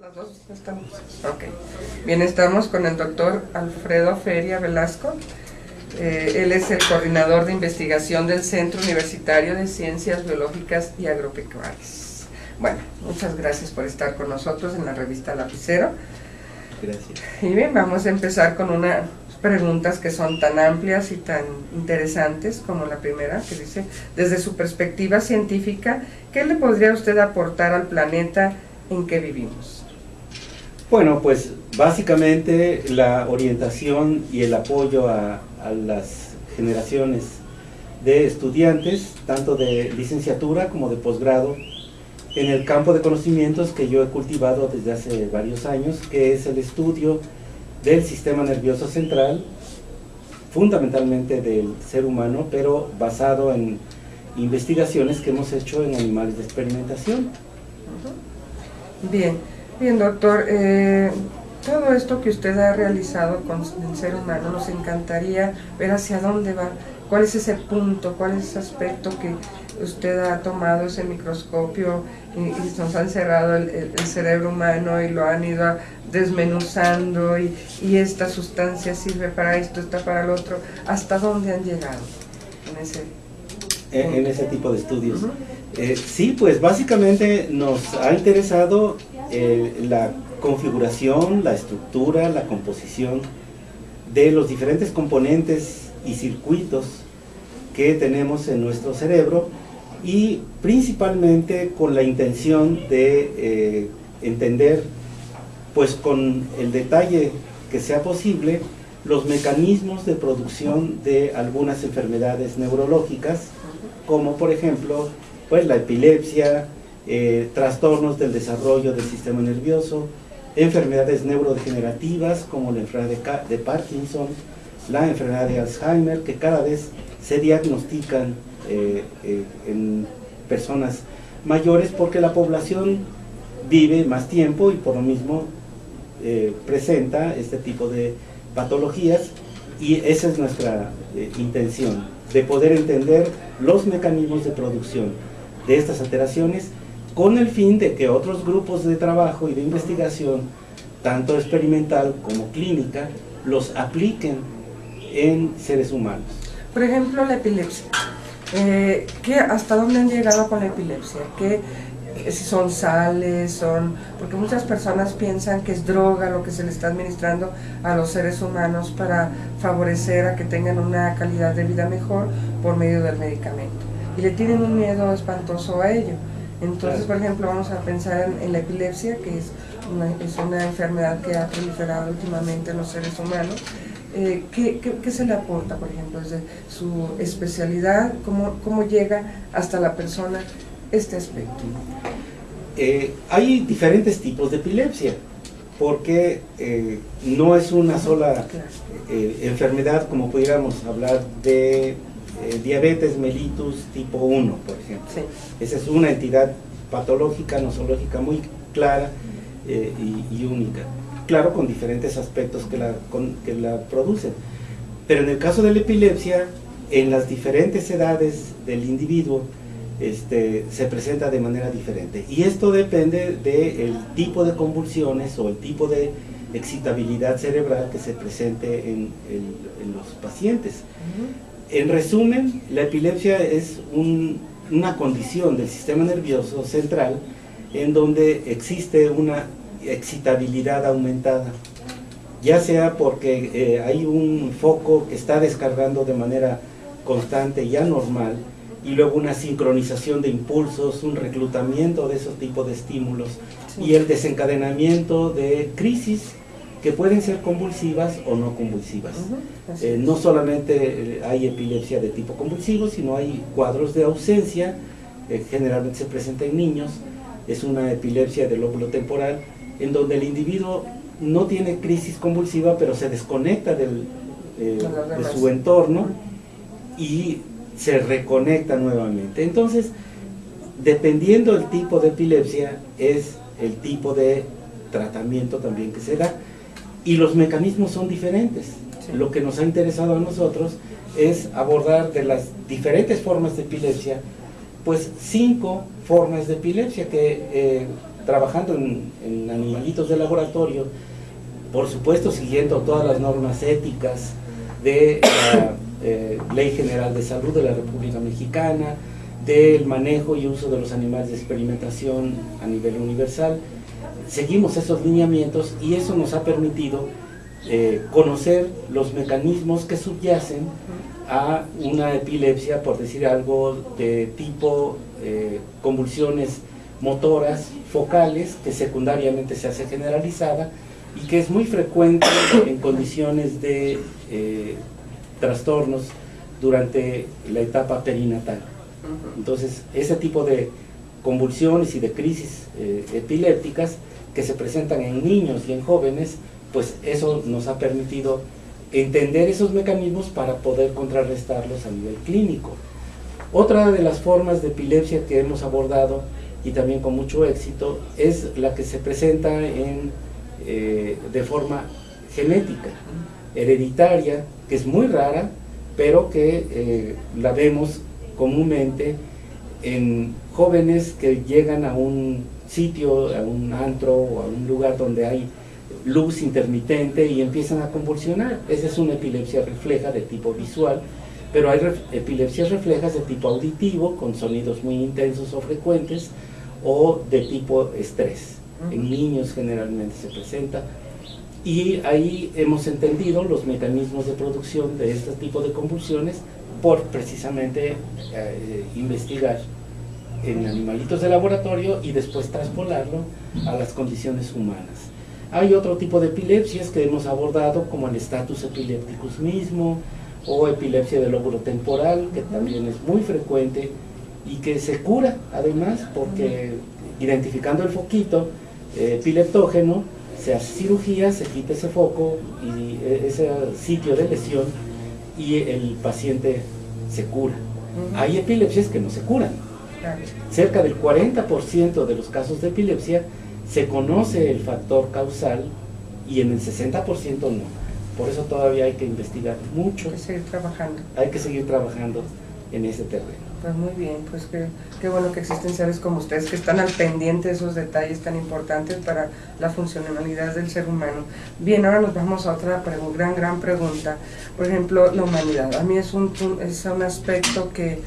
Las dos estamos. Ok. Bien, estamos con el doctor Alfredo Feria Velasco. Él es el coordinador de investigación del Centro Universitario de Ciencias Biológicas y Agropecuarias. Bueno, muchas gracias por estar con nosotros en la revista Lapicero. Gracias. Y bien, vamos a empezar con unas preguntas que son tan amplias y tan interesantes como la primera, que dice, desde su perspectiva científica, ¿qué le podría usted aportar al planeta en que vivimos? Bueno, pues básicamente la orientación y el apoyo a las generaciones de estudiantes, tanto de licenciatura como de posgrado, en el campo de conocimientos que yo he cultivado desde hace varios años, que es el estudio del sistema nervioso central, fundamentalmente del ser humano, pero basado en investigaciones que hemos hecho en animales de experimentación. Bien, bien doctor, todo esto que usted ha realizado con el ser humano, nos encantaría ver hacia dónde va, cuál es ese punto, cuál es ese aspecto que usted ha tomado ese microscopio y nos ha encerrado el cerebro humano y lo han ido desmenuzando y esta sustancia sirve para esto, está para el otro. ¿Hasta dónde han llegado en ese tipo de estudios? Sí, pues básicamente nos ha interesado la configuración, la estructura, la composición de los diferentes componentes y circuitos que tenemos en nuestro cerebro, y principalmente con la intención de entender, pues con el detalle que sea posible, los mecanismos de producción de algunas enfermedades neurológicas, como por ejemplo pues la epilepsia, trastornos del desarrollo del sistema nervioso, enfermedades neurodegenerativas como la enfermedad de Parkinson, la enfermedad de Alzheimer, que cada vez se diagnostican en personas mayores porque la población vive más tiempo y por lo mismo presenta este tipo de patologías, y esa es nuestra intención, de poder entender los mecanismos de producción de estas alteraciones con el fin de que otros grupos de trabajo y de investigación, tanto experimental como clínica, los apliquen en seres humanos. Por ejemplo, la epilepsia. ¿Hasta dónde han llegado con la epilepsia? Si son sales, porque muchas personas piensan que es droga lo que se le está administrando a los seres humanos para favorecer a que tengan una calidad de vida mejor por medio del medicamento, y le tienen un miedo espantoso a ello. Entonces, por ejemplo, vamos a pensar en la epilepsia, que es una enfermedad que ha proliferado últimamente en los seres humanos. ¿Qué se le aporta, por ejemplo, desde su especialidad? ¿Cómo llega hasta la persona este aspecto? Hay diferentes tipos de epilepsia, porque no es una sola enfermedad, como pudiéramos hablar de diabetes mellitus tipo 1, por ejemplo. Sí. Esa es una entidad patológica, nosológica muy clara y única. Claro, con diferentes aspectos que la producen. Pero en el caso de la epilepsia, en las diferentes edades del individuo, se presenta de manera diferente. Y esto depende del tipo de convulsiones o el tipo de excitabilidad cerebral que se presente en los pacientes. En resumen, la epilepsia es una condición del sistema nervioso central en donde existe una excitabilidad aumentada, ya sea porque hay un foco que está descargando de manera constante y anormal, y luego una sincronización de impulsos, un reclutamiento de esos tipos de estímulos, sí, y el desencadenamiento de crisis que pueden ser convulsivas o no convulsivas. No solamente hay epilepsia de tipo convulsivo, sino hay cuadros de ausencia, generalmente se presenta en niños. Es una epilepsia del lóbulo temporal, en donde el individuo no tiene crisis convulsiva, pero se desconecta de su entorno y se reconecta nuevamente. Entonces, dependiendo del tipo de epilepsia, es el tipo de tratamiento también que se da, y los mecanismos son diferentes. Sí. Lo que nos ha interesado a nosotros es abordar de las diferentes formas de epilepsia, pues 5 formas de epilepsia que trabajando en animalitos de laboratorio, por supuesto siguiendo todas las normas éticas de la Ley General de Salud de la República Mexicana, del manejo y uso de los animales de experimentación a nivel universal. Seguimos esos lineamientos y eso nos ha permitido conocer los mecanismos que subyacen a una epilepsia, por decir algo, de tipo convulsiones motoras focales, que secundariamente se hace generalizada y que es muy frecuente en condiciones de trastornos durante la etapa perinatal. Entonces, ese tipo de convulsiones y de crisis epilépticas que se presentan en niños y en jóvenes, pues eso nos ha permitido entender esos mecanismos para poder contrarrestarlos a nivel clínico. Otra de las formas de epilepsia que hemos abordado, y también con mucho éxito, es la que se presenta de forma genética, hereditaria, que es muy rara, pero que la vemos comúnmente en jóvenes que llegan a un sitio, a un antro o a un lugar donde hay luz intermitente y empiezan a convulsionar. Esa es una epilepsia refleja de tipo visual, pero hay epilepsias reflejas de tipo auditivo, con sonidos muy intensos o frecuentes, o de tipo estrés. En niños generalmente se presenta, y ahí hemos entendido los mecanismos de producción de este tipo de convulsiones por precisamente investigar en animalitos de laboratorio y después traspolarlo a las condiciones humanas. Hay otro tipo de epilepsias que hemos abordado, como el status epilepticus mismo, o epilepsia del lóbulo temporal, que también es muy frecuente y que se cura además, porque identificando el foquito epileptógeno, se hace cirugía, se quita ese foco y ese sitio de lesión y el paciente se cura. Hay epilepsias que no se curan. Cerca del 40% de los casos de epilepsia se conoce el factor causal y en el 60% no. Por eso todavía hay que investigar mucho. Hay que seguir trabajando. Hay que seguir trabajando en ese terreno. Pues muy bien, pues qué bueno que existen seres como ustedes que están al pendiente de esos detalles tan importantes para la funcionalidad del ser humano. Bien, ahora nos vamos a otra gran pregunta. Por ejemplo, la humanidad. A mí es un aspecto que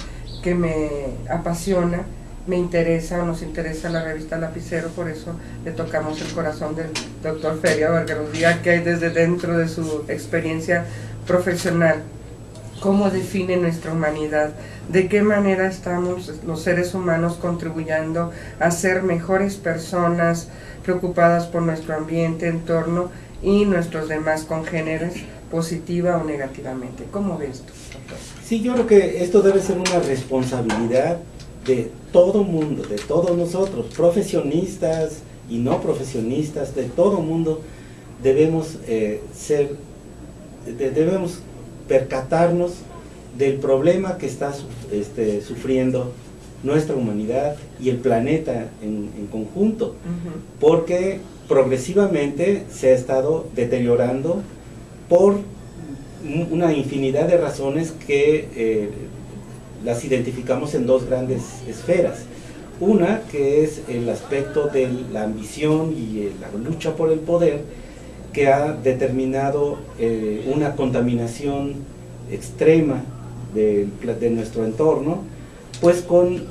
me apasiona, me interesa, nos interesa la revista Lapicero, por eso le tocamos el corazón del doctor Feria, para que nos diga qué hay desde dentro de su experiencia profesional. ¿Cómo define nuestra humanidad? ¿De qué manera estamos los seres humanos contribuyendo a ser mejores personas, preocupadas por nuestro ambiente, entorno y nuestros demás congéneres, positiva o negativamente? ¿Cómo ves esto, doctor? Sí, yo creo que esto debe ser una responsabilidad de todo mundo, de todos nosotros, profesionistas y no profesionistas, de todo mundo. Debemos debemos percatarnos del problema que está sufriendo nuestra humanidad y el planeta en conjunto, porque progresivamente se ha estado deteriorando por una infinidad de razones que las identificamos en dos grandes esferas. Una que es el aspecto de la ambición y la lucha por el poder, que ha determinado una contaminación extrema de nuestro entorno, pues con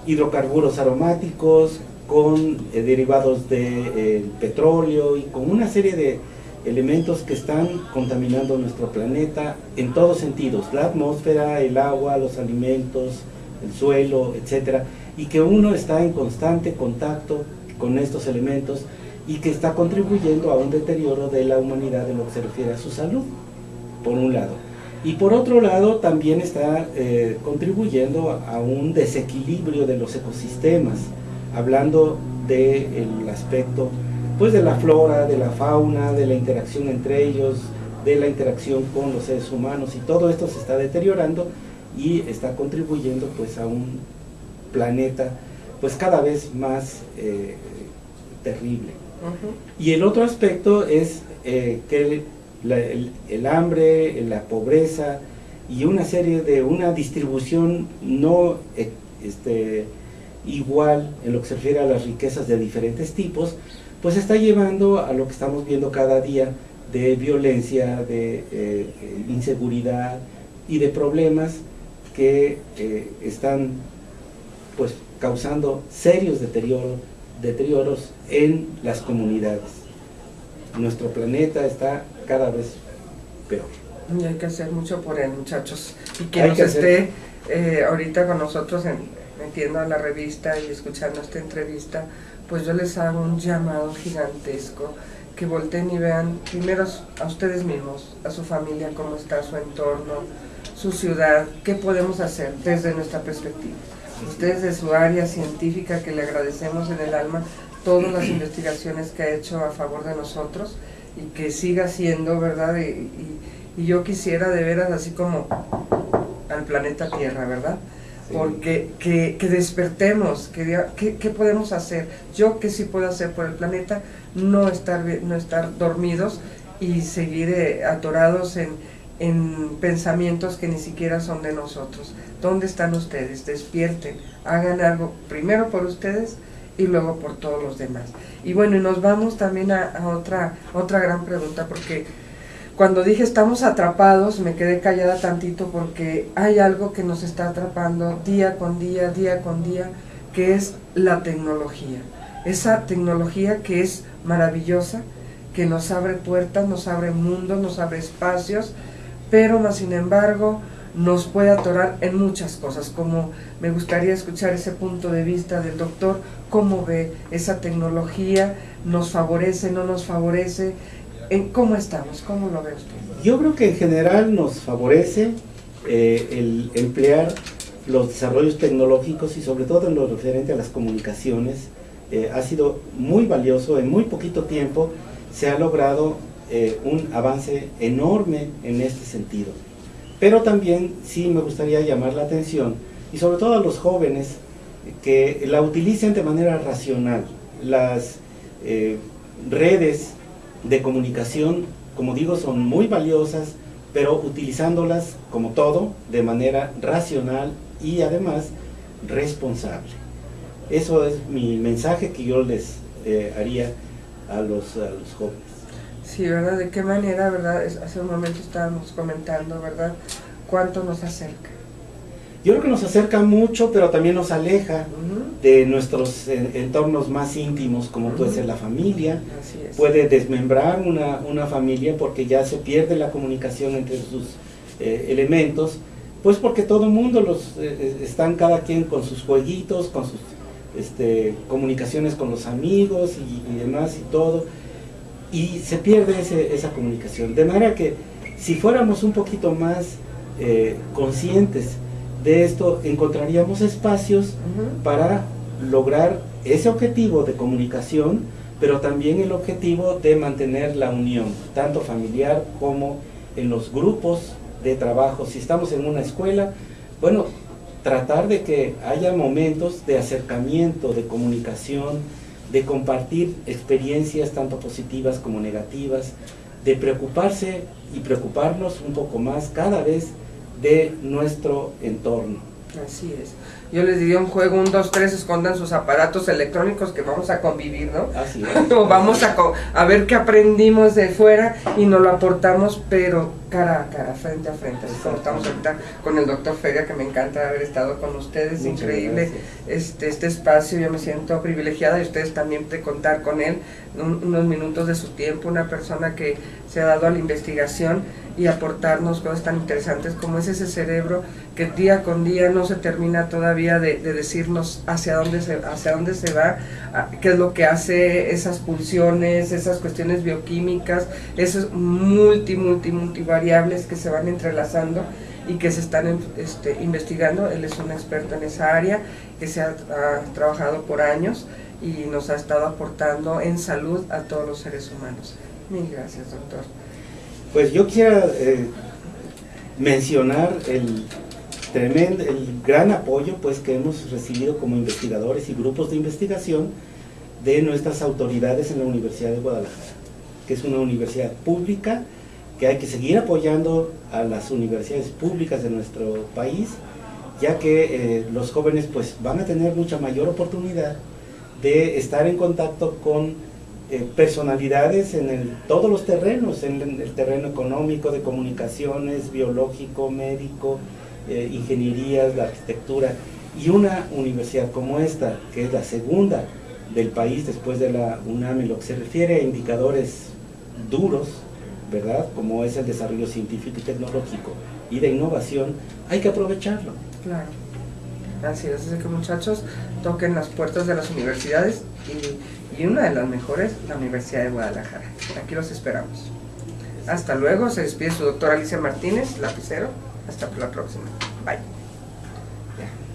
hidrocarburos aromáticos, con derivados de petróleo y con una serie de elementos que están contaminando nuestro planeta en todos sentidos, la atmósfera, el agua, los alimentos, el suelo, etcétera, y que uno está en constante contacto con estos elementos y que está contribuyendo a un deterioro de la humanidad en lo que se refiere a su salud, por un lado. Y por otro lado también está contribuyendo a un desequilibrio de los ecosistemas, hablando del aspecto pues de la flora, de la fauna, de la interacción entre ellos, de la interacción con los seres humanos, y todo esto se está deteriorando y está contribuyendo pues a un planeta pues cada vez más terrible. Y el otro aspecto es que el hambre, la pobreza y una serie de una distribución no igual en lo que se refiere a las riquezas de diferentes tipos, pues está llevando a lo que estamos viendo cada día de violencia, de inseguridad y de problemas que están pues causando serios deterioros en las comunidades. Nuestro planeta está cada vez peor. Y hay que hacer mucho por él, muchachos. Y quien nos esté ahorita con nosotros metiendo a la revista y escuchando esta entrevista, pues yo les hago un llamado gigantesco, que volteen y vean primero a ustedes mismos, a su familia, cómo está su entorno, su ciudad, qué podemos hacer desde nuestra perspectiva. Ustedes de su área científica, que le agradecemos en el alma todas las investigaciones que ha hecho a favor de nosotros y que siga siendo, ¿verdad? Y yo quisiera de veras así como al planeta Tierra, ¿verdad? Porque que despertemos, ¿qué podemos hacer? Yo que sí puedo hacer por el planeta, no estar dormidos y seguir atorados en pensamientos que ni siquiera son de nosotros. ¿Dónde están ustedes? Despierten, hagan algo primero por ustedes y luego por todos los demás. Y bueno, y nos vamos también a otra gran pregunta, porque cuando dije estamos atrapados, me quedé callada tantito porque hay algo que nos está atrapando día con día, que es la tecnología. Esa tecnología que es maravillosa, que nos abre puertas, nos abre mundos, nos abre espacios, pero más sin embargo nos puede atorar en muchas cosas, como me gustaría escuchar ese punto de vista del doctor, cómo ve esa tecnología, nos favorece, no nos favorece, ¿cómo estamos? ¿Cómo lo ve usted? Yo creo que en general nos favorece el emplear los desarrollos tecnológicos y sobre todo en lo referente a las comunicaciones. Ha sido muy valioso, en muy poquito tiempo se ha logrado un avance enorme en este sentido. Pero también sí me gustaría llamar la atención, y sobre todo a los jóvenes, que la utilicen de manera racional. Las redes de comunicación, como digo, son muy valiosas, pero utilizándolas, como todo, de manera racional y además responsable. Eso es mi mensaje que yo les haría a los jóvenes. Sí, ¿verdad? ¿De qué manera, verdad? Hace un momento estábamos comentando, ¿verdad? ¿Cuánto nos acerca? Yo creo que nos acerca mucho, pero también nos aleja de nuestros entornos más íntimos, como puede ser la familia. Así es. Puede desmembrar una familia porque ya se pierde la comunicación entre sus elementos, pues porque todo el mundo están cada quien con sus jueguitos, con sus comunicaciones con los amigos y demás y todo, y se pierde esa comunicación. De manera que si fuéramos un poquito más conscientes de esto, encontraríamos espacios para lograr ese objetivo de comunicación, pero también el objetivo de mantener la unión, tanto familiar como en los grupos de trabajo. Si estamos en una escuela, bueno, tratar de que haya momentos de acercamiento, de comunicación, de compartir experiencias tanto positivas como negativas, de preocuparse y preocuparnos un poco más cada vez de nuestro entorno. Así es. Yo les diría un juego, 1, 2, 3, escondan sus aparatos electrónicos que vamos a convivir, ¿no? Así es. O vamos a ver qué aprendimos de fuera y nos lo aportamos, pero cara a cara, frente a frente. Así como estamos ahorita con el doctor Feria, que me encanta haber estado con ustedes. Muchas increíble este espacio, yo me siento privilegiada y ustedes también de contar con él, unos minutos de su tiempo, una persona que se ha dado a la investigación y aportarnos cosas tan interesantes como es ese cerebro que día con día no se termina todavía de decirnos hacia dónde se va, qué es lo que hace, esas pulsiones, esas cuestiones bioquímicas, esos multivariables que se van entrelazando y que se están investigando. Él es un experto en esa área que se ha trabajado por años y nos ha estado aportando en salud a todos los seres humanos. Mil gracias, doctor. Pues yo quisiera mencionar el gran apoyo pues que hemos recibido como investigadores y grupos de investigación de nuestras autoridades en la Universidad de Guadalajara, que es una universidad pública, que hay que seguir apoyando a las universidades públicas de nuestro país, ya que los jóvenes pues van a tener mucha mayor oportunidad de estar en contacto con personalidades en todos los terrenos, en el terreno económico, de comunicaciones, biológico, médico, ingenierías, la arquitectura, y una universidad como esta, que es la segunda del país después de la UNAM en lo que se refiere a indicadores duros, ¿verdad? Como es el desarrollo científico y tecnológico y de innovación, hay que aprovecharlo. Claro. Así es, así que muchachos, toquen las puertas de las universidades y una de las mejores, la Universidad de Guadalajara. Aquí los esperamos. Hasta luego, se despide su doctora Alicia Martínez, lapicero. Hasta la próxima. Bye. Ya.